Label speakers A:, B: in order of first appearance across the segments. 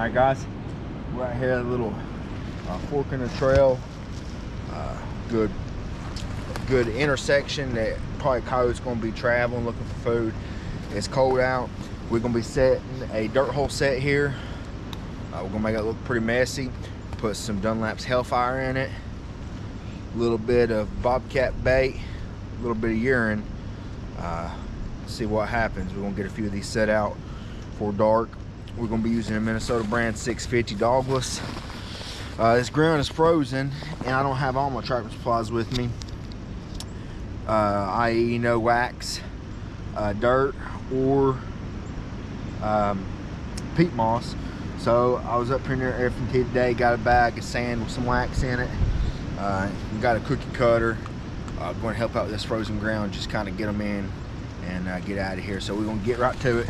A: Alright guys, we're out here at a little fork in the trail. Good intersection that probably coyotes going to be traveling looking for food. It's cold out. We're going to be setting a dirt hole set here. We're going to make it look pretty messy. Put some Dunlap's Hellfire in it. A little bit of bobcat bait. A little bit of urine. See what happens. We're going to get a few of these set out for dark. We're going to be using a Minnesota brand 650 Douglas. This ground is frozen and I don't have all my trapping supplies with me, i.e. no wax, dirt, or peat moss. So I was up here near F&T today, got a bag of sand with some wax in it. We got a cookie cutter. Going to help out this frozen ground, just kind of get them in and get out of here. So we're going to get right to it.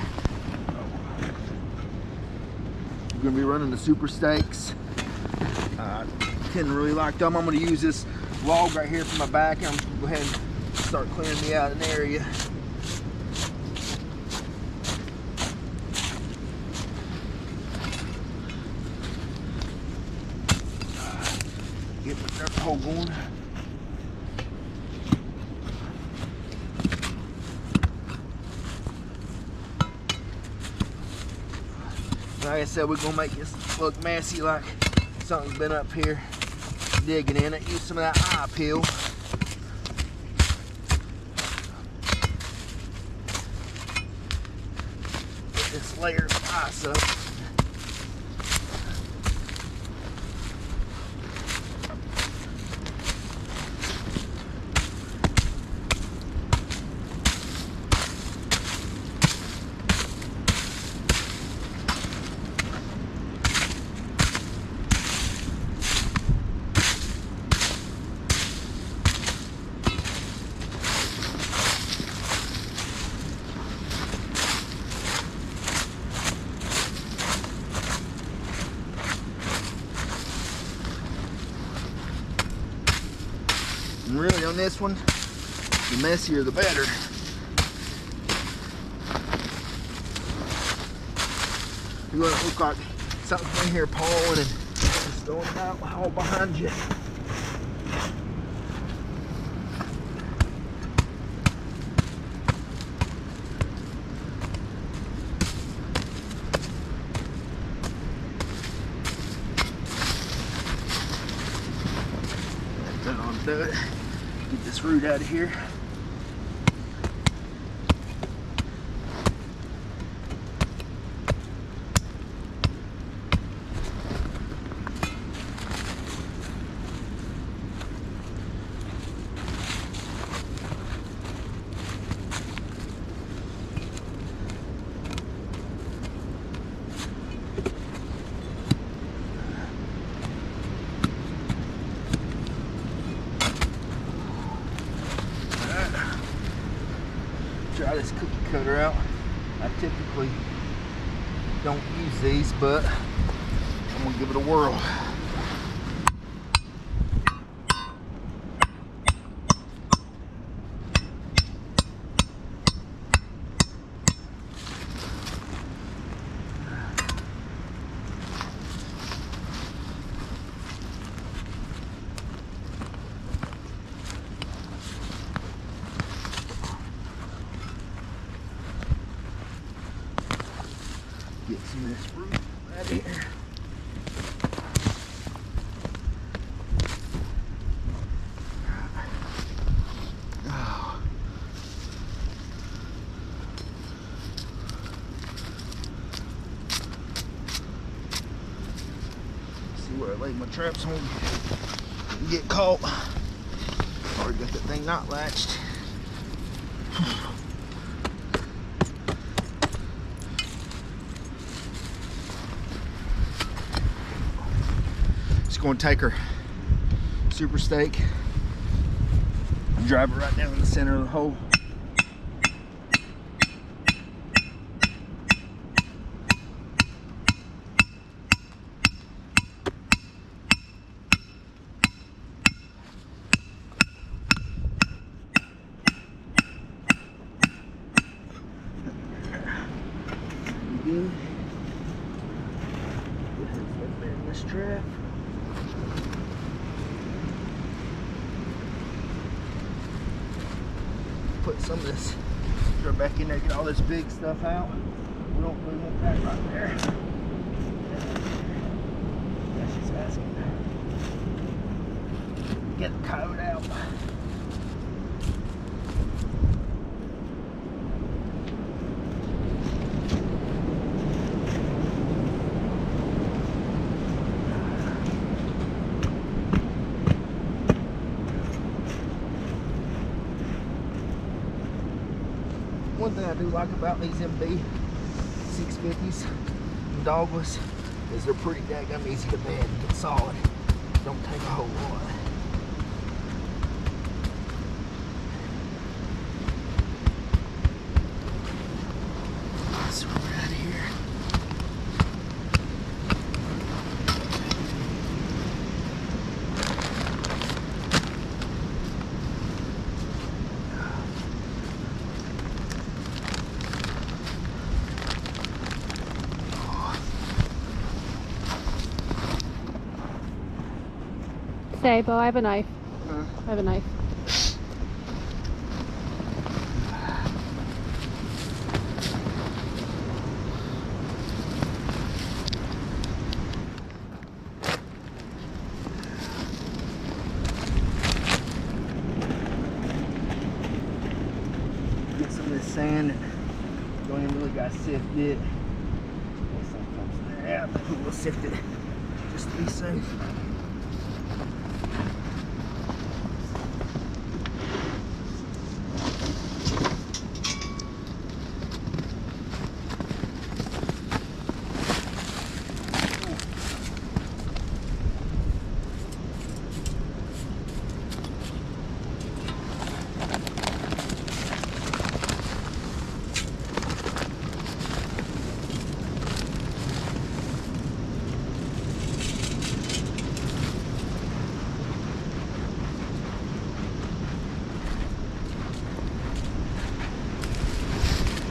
A: We're going to be running the super stakes. Didn't really like them. I'm going to use this log right here for my back. I'm going to go ahead and start clearing me out an area. Get the dirt hole going. Like I said, we're going to make this look messy, like something's been up here digging in it. Use some of that eye peel. Get this layer of ice up. And really on this one, the messier the better. You want it to look like something's in here pawing and just throwing it out all behind you. That on do it. Get this root out of here. Try this cookie cutter out. I typically don't use these, but I'm gonna give it a whirl. Get some of this root right here. Oh. See where I laid my traps on. Get caught. Already got that thing not latched. Going to take her super stake and drive it right down in the center of the hole. Good. trip. Put some of this dirt back in there, get all this big stuff out. We don't really want that right there. That's just asking. Get the coat out. One thing I do like about these MB 650s and dogless is they're pretty daggum easy to bend, get solid. Don't take a whole lot. So we're out here.
B: Say, Bo, I have a knife. I have a knife.
A: Get some of this sand and don't even really got to sift it. Yeah, I think we'll sift it just to be safe.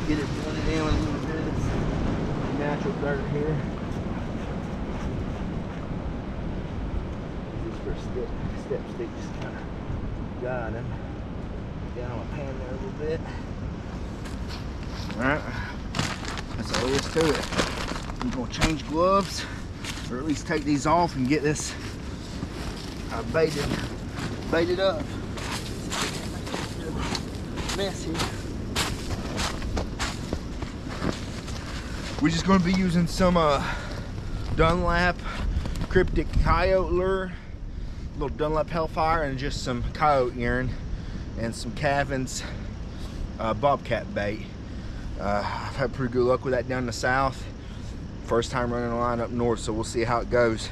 A: Get it blended in with a little bit of this natural dirt here. Just for a step stick, just kind of guide him down on my pan there a little bit. Alright, that's all there is to it. I'm going to change gloves, or at least take these off and get this baited up. Mess here. We're just going to be using some Dunlap cryptic coyote lure, a little Dunlap Hellfire, and just some coyote urine and some Cavin's bobcat bait. I've had pretty good luck with that down in the south. First time running a line up north, so we'll see how it goes.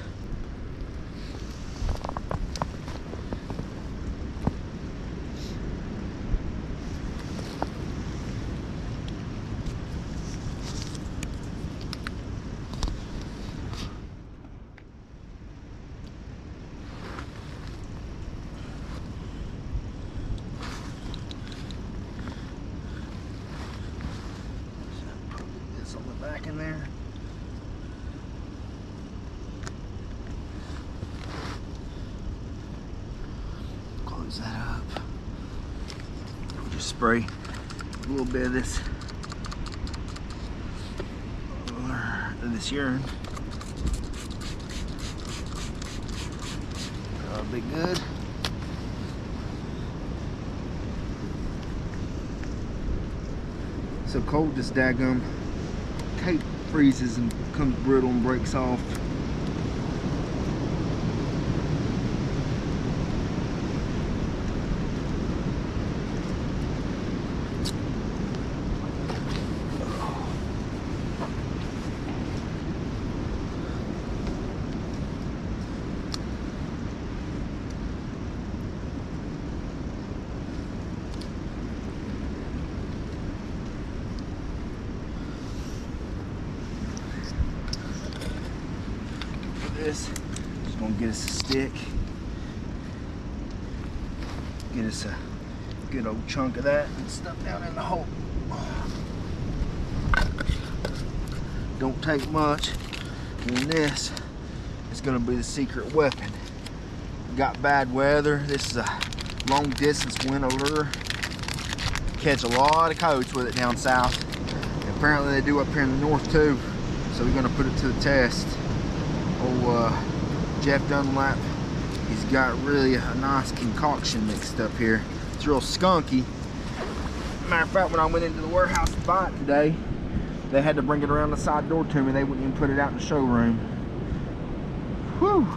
A: Back in there. Close that up. Just spray a little bit of this urine. That'll be good. So cold this daggum tape freezes and becomes brittle and breaks off. This. Just gonna get us a stick. Get us a good old chunk of that and stuff down in the hole. Don't take much. And this is gonna be the secret weapon. Got bad weather. This is a long distance winter lure. Catch a lot of coyotes with it down south. And apparently they do up here in the north too. So we're gonna put it to the test. Old Jeff Dunlap, he's got really a nice concoction mixed up here. It's real skunky. Matter of fact, when I went into the warehouse to buy it today, they had to bring it around the side door to me. They wouldn't even put it out in the showroom. Whew.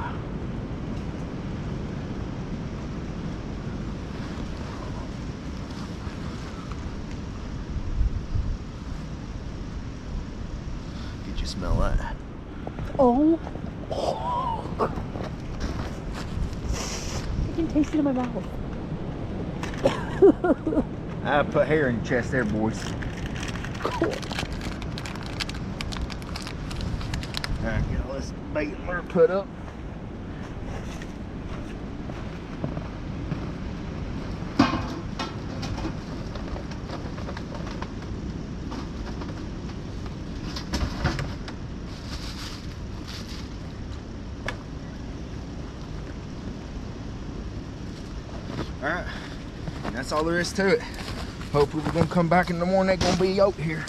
A: Did you smell that?
B: Oh. I can taste it in my mouth.
A: I put hair in your chest there, boys.
B: Cool.
A: Alright, get all this bait and lure put up. Alright, that's all there is to it. Hopefully we're gonna come back in the morning, they're gonna be out here.